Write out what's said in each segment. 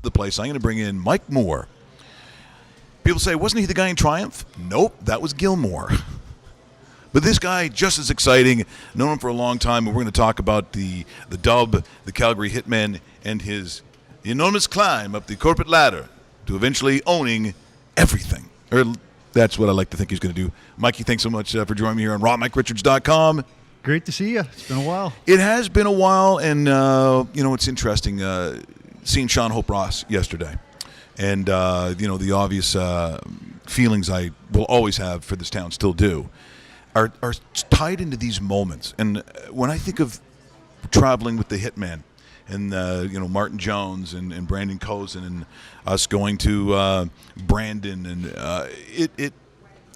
the place. I'm going to bring in Mike Moore. People say, wasn't he the guy in Triumph? Nope, that was Gilmore. But this guy, just as exciting, known him for a long time, and we're going to talk about the dub, the Calgary Hitmen, and his enormous climb up the corporate ladder to eventually owning everything. Or that's what I like to think he's going to do. Mikey, thanks so much for joining me here on RawMikeRichards.com. Great to see you. It's been a while. It has been a while, and, it's interesting seeing Sean Hope Ross yesterday. And, the obvious feelings I will always have for this town, still do, are tied into these moments. And when I think of traveling with the Hitmen and, Martin Jones and Brandon Cozens and us going to Brandon, and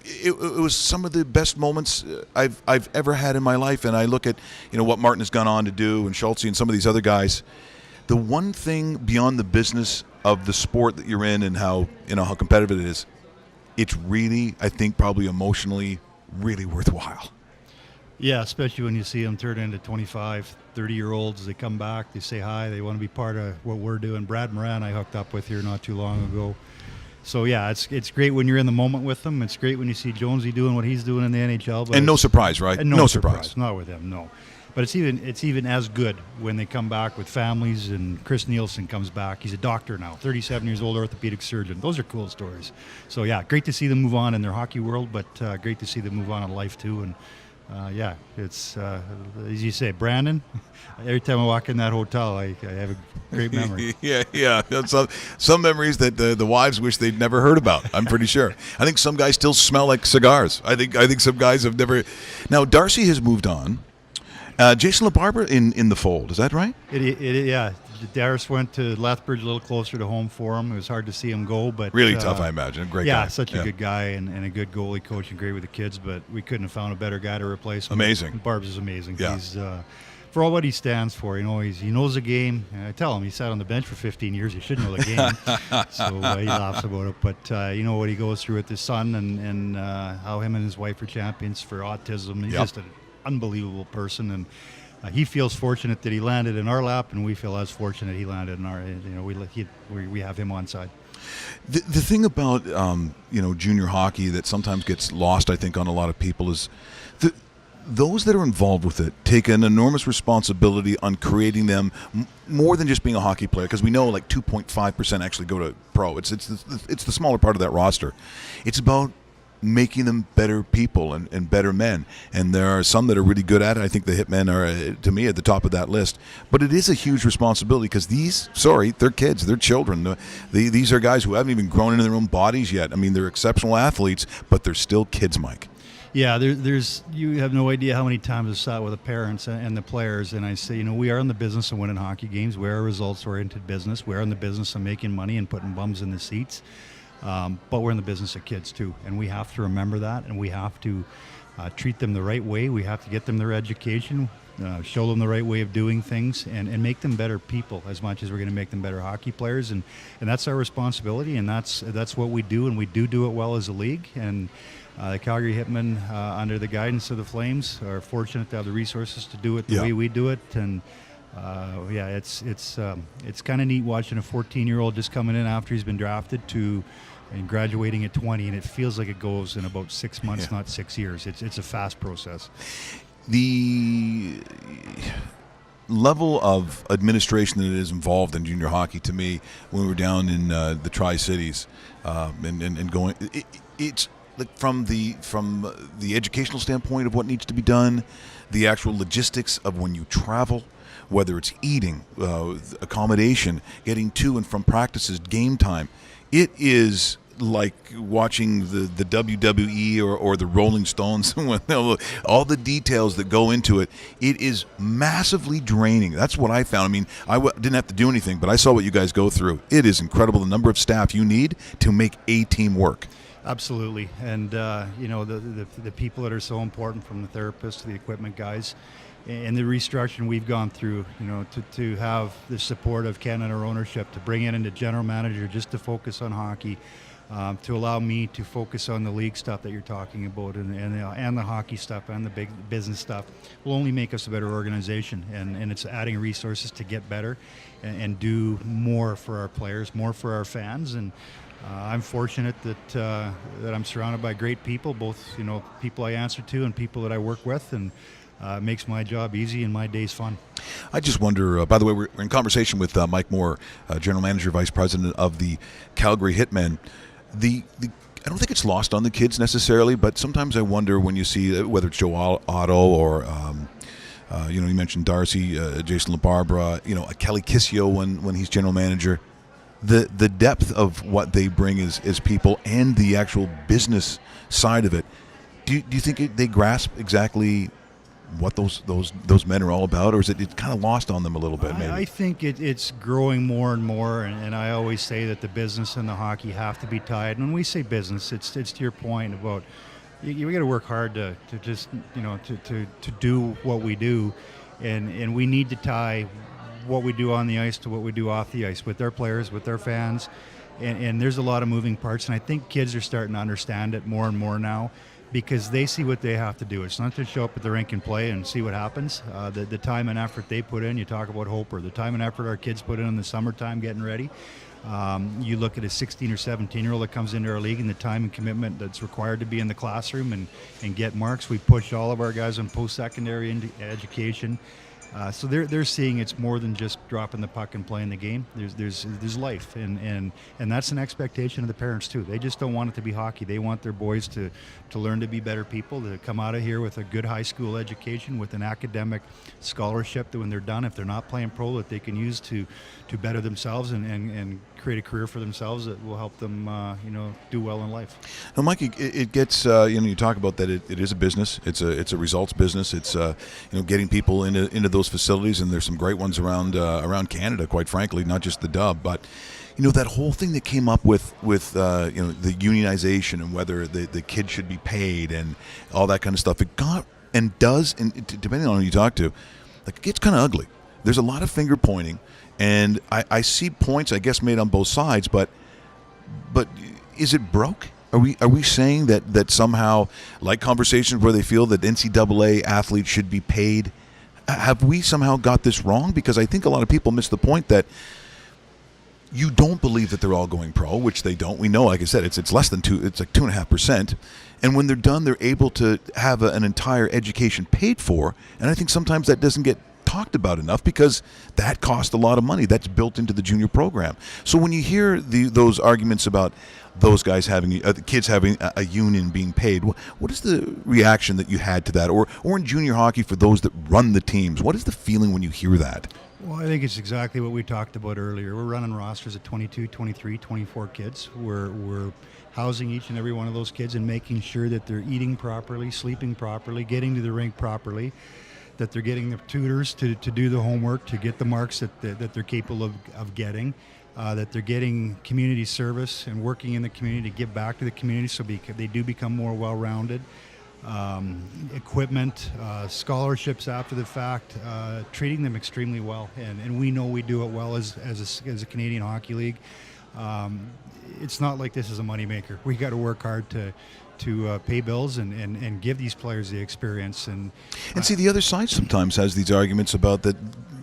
it was some of the best moments I've ever had in my life. And I look at, what Martin has gone on to do, and Schultze and some of these other guys. The one thing beyond the business of the sport that you're in and how competitive it is, it's really, I think, probably emotionally really worthwhile. Yeah, especially when you see them turn into 25, 30-year-olds. They come back, they say hi, they want to be part of what we're doing. Brad Moran I hooked up with here not too long ago. So, yeah, it's great when you're in the moment with them. It's great when you see Jonesy doing what he's doing in the NHL. But and no surprise, right? And no surprise. Not with him, no. But it's even as good when they come back with families, and Chris Nielsen comes back. He's a doctor now, 37 years old, orthopedic surgeon. Those are cool stories. So, yeah, great to see them move on in their hockey world, but great to see them move on in life, too. And, it's, as you say, Brandon, every time I walk in that hotel, I have a great memory. yeah. Some memories that the wives wish they'd never heard about, I'm pretty sure. I think some guys still smell like cigars. I think some guys have never. Now, Darcy has moved on. Jason LaBarbera in the fold, is that right? Yeah. Darius went to Lethbridge, a little closer to home for him. It was hard to see him go, but really tough, I imagine. Great guy. Yeah, such a good guy and a good goalie coach and great with the kids. But we couldn't have found a better guy to replace him. Amazing. Barb's is amazing. Yeah. He's for all what he stands for. He knows the game. And I tell him he sat on the bench for 15 years. He should know the game. So he laughs about it. But what he goes through with his son and how him and his wife are champions for autism. He's just an unbelievable person, and he feels fortunate that he landed in our lap, and we feel as fortunate he landed in our. We have him on side. The thing about junior hockey that sometimes gets lost, I think, on a lot of people is those that are involved with it take an enormous responsibility on creating them more than just being a hockey player, because we know like 2.5% actually go to pro. It's the smaller part of that roster. It's about making them better people and better men. And there are some that are really good at it. I think the Hitmen are, to me, at the top of that list. But it is a huge responsibility because they're kids, they're children. These are guys who haven't even grown into their own bodies yet. I mean, they're exceptional athletes, but they're still kids, Mike. Yeah, you have no idea how many times I've sat with the parents and the players, and I say, we are in the business of winning hockey games. We are a results-oriented business. We are in the business of making money and putting bums in the seats. But we're in the business of kids too, and we have to remember that, and we have to treat them the right way. We have to get them their education, show them the right way of doing things, and make them better people as much as we're going to make them better hockey players. And that's our responsibility, and that's what we do, and we do it well as a league. And the Calgary Hitmen, under the guidance of the Flames, are fortunate to have the resources to do it the way we do it. And it's kind of neat watching a 14-year-old just coming in after he's been drafted and graduating at 20, and it feels like it goes in about 6 months, not 6 years. It's a fast process. The level of administration that is involved in junior hockey, to me, when we were down in the Tri-Cities and going, it's like from the educational standpoint of what needs to be done, the actual logistics of when you travel, whether it's eating, accommodation, getting to and from practices, game time. It is like watching the WWE or the Rolling Stones. All the details that go into it. It is massively draining. That's what I found. I mean, I didn't have to do anything, but I saw what you guys go through. It is incredible the number of staff you need to make a team work. Absolutely. And, the people that are so important, from the therapists to the equipment guys, and the restructuring we've gone through, to have the support of Canada ownership, to bring in a general manager just to focus on hockey, to allow me to focus on the league stuff that you're talking about, and the hockey stuff and the big business stuff will only make us a better organization. And it's adding resources to get better and do more for our players, more for our fans. And I'm fortunate that I'm surrounded by great people, both people I answer to and people that I work with, and it makes my job easy and my days fun. I just wonder, by the way, we're in conversation with Mike Moore, General Manager, Vice President of the Calgary Hitmen. I don't think it's lost on the kids necessarily, but sometimes I wonder when you see, whether it's Joe Otto or you mentioned Darcy, Jason LaBarbera, a Kelly Kissio when he's general manager, the depth of what they bring as people and the actual business side of it. Do you think they grasp exactly what those men are all about, or is it kind of lost on them a little bit? Maybe I think it's growing more and more, and I always say that the business and the hockey have to be tied. And when we say business, it's to your point about we got to work hard to just to do what we do, and we need to tie what we do on the ice to what we do off the ice with our players, with our fans, and there's a lot of moving parts, and I think kids are starting to understand it more and more now, because they see what they have to do. It's not to show up at the rink and play and see what happens. The time and effort they put in, you talk about Hoper, the time and effort our kids put in the summertime getting ready. You look at a 16 or 17-year-old that comes into our league and the time and commitment that's required to be in the classroom and get marks. We push all of our guys on post-secondary education. So they're seeing it's more than just dropping the puck and playing the game. There's life, and that's an expectation of the parents too. They just don't want it to be hockey. They want their boys to learn to be better people, to come out of here with a good high school education, with an academic scholarship that when they're done, if they're not playing pro, that they can use to better themselves and create a career for themselves that will help them do well in life. Now, Mike, it gets you talk about that it is a business. It's a results business. It's getting people into those facilities, and there's some great ones around Canada, quite frankly, not just the Dub, but that whole thing that came up with the unionization and whether the kids should be paid and all that kind of stuff. It got and does, and depending on who you talk to, like, it gets kind of ugly. There's a lot of finger pointing, and I see points, I guess, made on both sides, but is it broke? Are we saying that somehow, like conversations where they feel that NCAA athletes should be paid, have we somehow got this wrong? Because I think a lot of people miss the point that you don't believe that they're all going pro, which they don't. We know, like I said, it's less than 2. It's like 2.5%. And when they're done, they're able to have an entire education paid for. And I think sometimes that doesn't get talked about enough because that costs a lot of money. That's built into the junior program. So when you hear those arguments about those guys having the kids having a union being paid, what is the reaction that you had to that, or in junior hockey for those that run the teams? What is the feeling when you hear that? Well, I think it's exactly what we talked about earlier. We're running rosters of 22, 23, 24 kids. We're housing each and every one of those kids and making sure that they're eating properly, sleeping properly, getting to the rink properly, that they're getting the tutors to do the homework, to get the marks that they're capable of getting, that they're getting community service and working in the community to give back to the community so they do become more well-rounded. Equipment, scholarships after the fact, treating them extremely well, and we know we do it well as a Canadian Hockey League. It's not like this is a moneymaker. We got to work hard to pay bills and give these players the experience. And see, the other side sometimes has these arguments about that.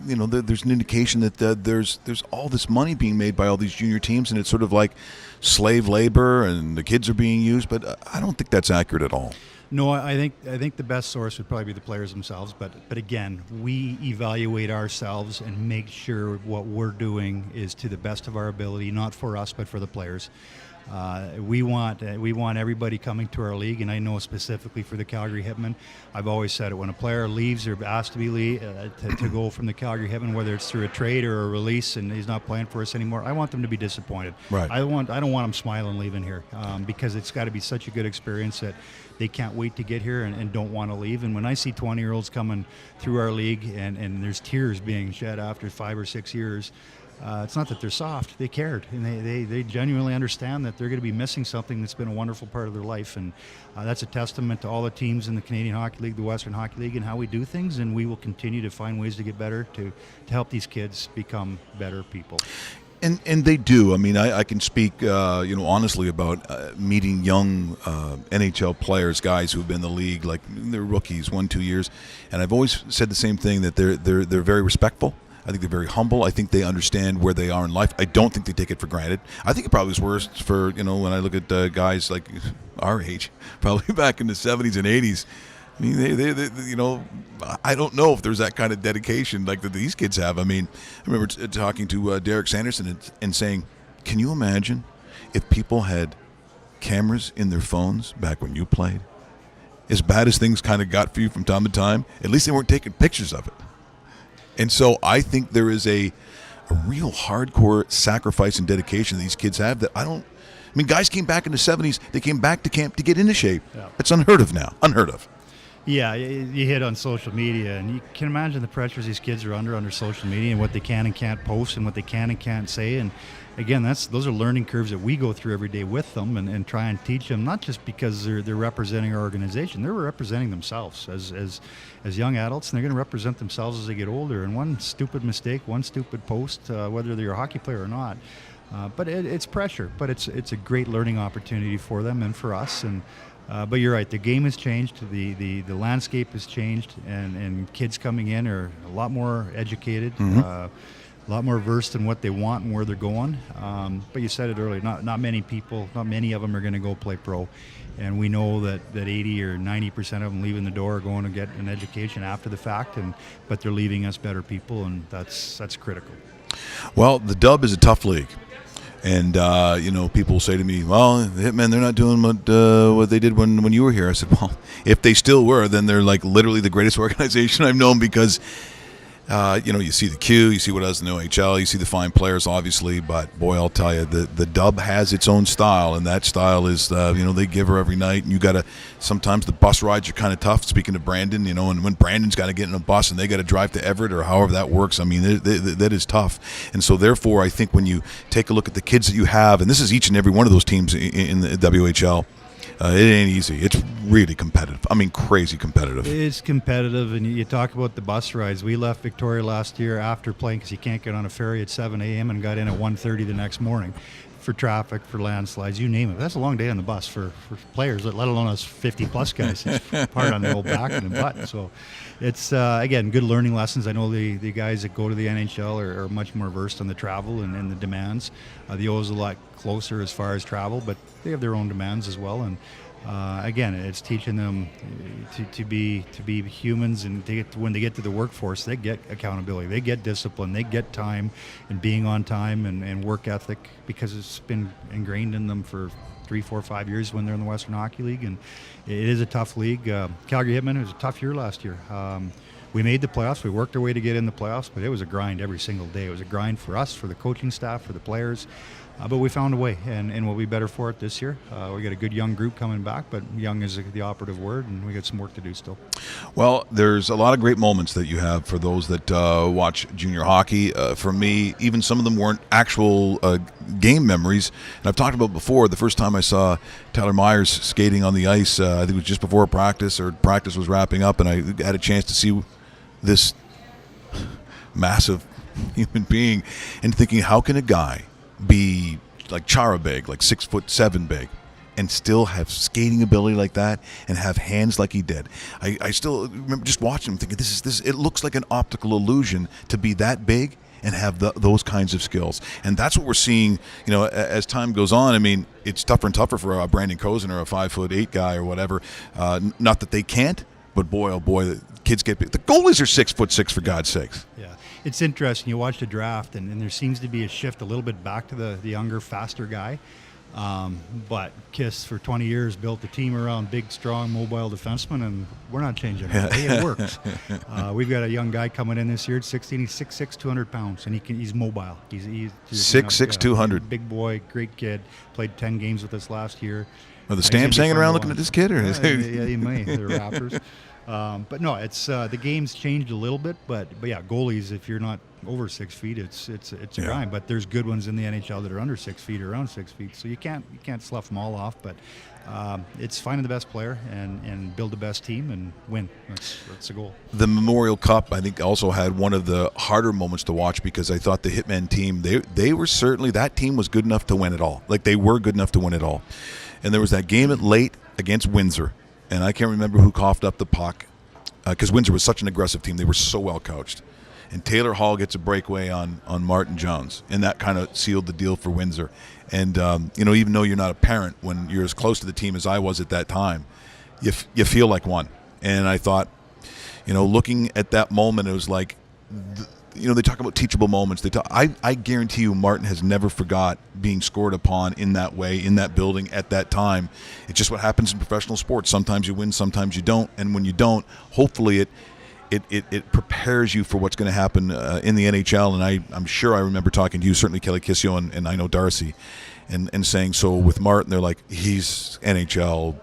There's an indication that there's all this money being made by all these junior teams, and it's sort of like slave labor, and the kids are being used. But I don't think that's accurate at all. No, I think the best source would probably be the players themselves. But again, we evaluate ourselves and make sure what we're doing is to the best of our ability, not for us, but for the players. We want everybody coming to our league, and I know specifically for the Calgary Hitmen, I've always said it, when a player leaves or asked to be to go from the Calgary Hitmen, whether it's through a trade or a release and he's not playing for us anymore, I want them to be disappointed. Right. I don't want them smiling leaving here, because it's got to be such a good experience that they can't wait to get here and don't want to leave. And when I see 20-year-olds coming through our league and there's tears being shed after 5 or 6 years, it's not that they're soft. They cared, and they genuinely understand that they're going to be missing something that's been a wonderful part of their life. And that's a testament to all the teams in the Canadian Hockey League, the Western Hockey League, and how we do things. And we will continue to find ways to get better to help these kids become better people. And they do. I mean, I can speak, honestly about meeting young NHL players, guys who have been in the league, like they're rookies, 1-2 years, and I've always said the same thing, that they're very respectful. I think they're very humble. I think they understand where they are in life. I don't think they take it for granted. I think it probably was worse for, when I look at guys like our age, probably back in the 70s and 80s. I mean, they I don't know if there's that kind of dedication like that these kids have. I mean, I remember talking to Derek Sanderson and saying, can you imagine if people had cameras in their phones back when you played? As bad as things kind of got for you from time to time, at least they weren't taking pictures of it. And so I think there is a real hardcore sacrifice and dedication these kids have that guys came back in the 70s. They came back to camp to get into shape. Yeah. It's unheard of now. Unheard of. Yeah, you hit on social media, and you can imagine the pressures these kids are under social media and what they can and can't post and what they can and can't say. And again, those are learning curves that we go through every day with them and try and teach them, not just because they're representing our organization, they're representing themselves as young adults, and they're going to represent themselves as they get older. And one stupid mistake, one stupid post, whether they're a hockey player or not, but it's pressure, but it's a great learning opportunity for them and for us. And but you're right, the game has changed, the landscape has changed, and kids coming in are a lot more educated, a lot more versed in what they want and where they're going. But you said it earlier, not many of them are going to go play pro. And we know that 80 or 90% of them leaving the door are going to get an education after the fact, but they're leaving us better people, and that's critical. Well, the Dub is a tough league. And, people say to me, well, the Hitmen, they're not doing what they did when you were here. I said, well, if they still were, then they're like literally the greatest organization I've known, because, you see the Q, you see what else in the OHL, you see the fine players, obviously. But, boy, I'll tell you, the Dub has its own style, and that style is, they give her every night. And you got to, sometimes the bus rides are kind of tough, speaking of Brandon, and when Brandon's got to get in a bus and they got to drive to Everett or however that works, I mean, that is tough. And so, therefore, I think when you take a look at the kids that you have, and this is each and every one of those teams in the WHL, it ain't easy. It's really competitive. I mean, crazy competitive. It's competitive, and you talk about the bus rides. We left Victoria last year after playing, because you can't get on a ferry at 7 a.m. and got in at 1:30 the next morning for traffic, for landslides, you name it. That's a long day on the bus for players, let alone us 50-plus guys. It's hard on the old back and the butt. So it's, again, good learning lessons. I know the guys that go to the NHL are much more versed on the travel and the demands. The O is a lot closer as far as travel, but they have their own demands as well. And again, it's teaching them to be humans, and when they get to the workforce, they get accountability, they get discipline, they get time and being on time and work ethic, because it's been ingrained in them for 3, 4, 5 years when they're in the Western Hockey League. And it is a tough league. Calgary Hitmen, it was a tough year last year. We made the playoffs. We worked our way to get in the playoffs, but it was a grind every single day. It was a grind for us, for the coaching staff, for the players. But we found a way, and we'll be better for it this year. We got a good young group coming back, but young is the operative word, and we got some work to do still. Well, there's a lot of great moments that you have for those that watch junior hockey. For me, even some of them weren't actual game memories. And I've talked about before, the first time I saw Tyler Myers skating on the ice, I think it was just before practice, or practice was wrapping up, and I had a chance to see this massive human being, and thinking, how can a guy be like Chara big, like 6'7" big, and still have skating ability like that, and have hands like he did? I still remember just watching him, thinking, this. It looks like an optical illusion to be that big and have those kinds of skills. And that's what we're seeing, as time goes on. I mean, it's tougher and tougher for a Brandon Cozens or a 5'8" guy or whatever. Not that they can't, but boy, oh boy, the kids get big. The goalies are 6'6", for God's sakes. Yeah. It's interesting. You watch the draft, and there seems to be a shift a little bit back to the younger, faster guy. But KISS for 20 years built the team around big, strong, mobile defensemen, and we're not changing it. It works. We've got a young guy coming in this year at 16. He's 6'6", 200 pounds, and he's mobile. He's 6'6", 200. Big boy, great kid. Played 10 games with us last year. Are the Stamps hanging around looking at this kid? Or yeah, he may. The Raptors. But no, it's the game's changed a little bit. But yeah, goalies, if you're not over 6 feet, it's a grind. But there's good ones in the NHL that are under 6 feet or around 6 feet, so you can't slough them all off. But it's finding the best player and build the best team and win. That's the goal. The Memorial Cup, I think, also had one of the harder moments to watch because I thought the Hitmen team, they were certainly, that team was good enough to win it all. Like, they were good enough to win it all. And there was that game at late against Windsor, and I can't remember who coughed up the puck because Windsor was such an aggressive team. They were so well coached. And Taylor Hall gets a breakaway on Martin Jones, and that kind of sealed the deal for Windsor. And, even though you're not a parent, when you're as close to the team as I was at that time, you feel like one. And I thought, looking at that moment, it was like, they talk about teachable moments. I guarantee you Martin has never forgot being scored upon in that way, in that building, at that time. It's just what happens in professional sports. Sometimes you win, sometimes you don't. And when you don't, hopefully it prepares you for what's going to happen in the NHL. And I'm sure I remember talking to you, certainly Kelly Kissio and I know Darcy, and saying, so with Martin, they're like, he's NHL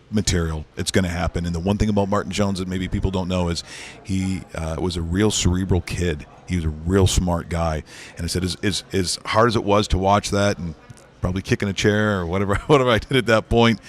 material. It's going to happen. And the one thing about Martin Jones that maybe people don't know is he was a real cerebral kid. He was a real smart guy. And I said, as hard as it was to watch that and probably kicking a chair or whatever I did at that point,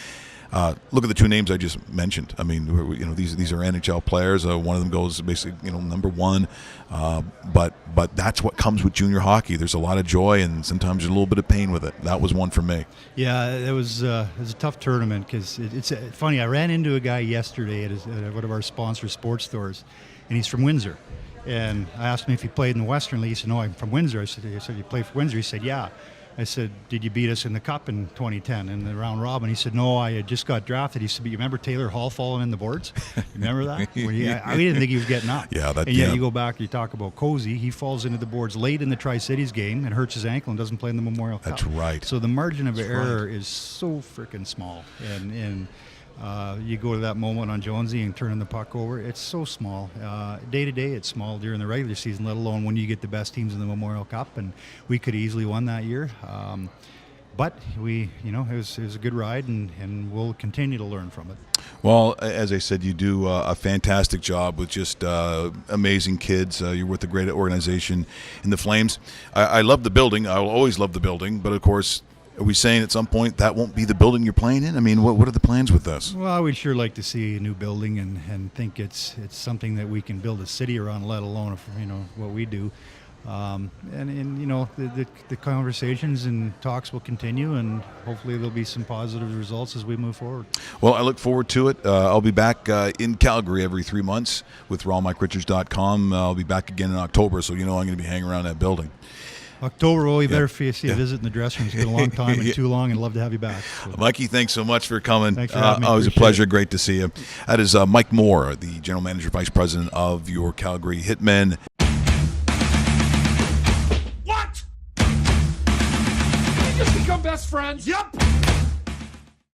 look at the two names I just mentioned. I mean, these are NHL players. One of them goes basically, number one. But that's what comes with junior hockey. There's a lot of joy and sometimes a little bit of pain with it. That was one for me. Yeah, it was a tough tournament because it's funny. I ran into a guy yesterday at one of our sponsor sports stores, and he's from Windsor. And I asked him if he played in the Western League. He said, "No, I'm from Windsor." I said, "You play for Windsor?" He said, "Yeah." I said, "Did you beat us in the Cup in 2010 in the round robin?" He said, "No, I had just got drafted." He said, "But you remember Taylor Hall falling in the boards? You remember that?" We didn't think he was getting up. Yeah, and yet you go back, you talk about Cozy. He falls into the boards late in the Tri-Cities game and hurts his ankle and doesn't play in the Memorial Cup. That's right. So the margin of error is so freaking small. And you go to that moment on Jonesy and turning the puck over, it's so small. Day to day, it's small during the regular season, let alone when you get the best teams in the Memorial Cup. And we could easily won that year. But it was a good ride, and we'll continue to learn from it. Well, as I said, you do a fantastic job with just amazing kids. You're with a great organization in the Flames. I love the building. I will always love the building. But, of course, are we saying at some point that won't be the building you're playing in? I mean, what are the plans with this? Well, we'd sure like to see a new building and think it's something that we can build a city around, let alone what we do. The conversations and talks will continue, and hopefully there'll be some positive results as we move forward. Well, I look forward to it. I'll be back in Calgary every 3 months with rawmikerichards.com. I'll be back again in October, so I'm going to be hanging around that building. October, well, you better see a visit in the dressing room. It's been a long time and too long, and love to have you back. So. Mikey, thanks so much for coming. Thanks for having me. Always a pleasure. Great to see you. That is Mike Moore, the General Manager, Vice President of your Calgary Hitmen. What? Did we just become best friends? Yep.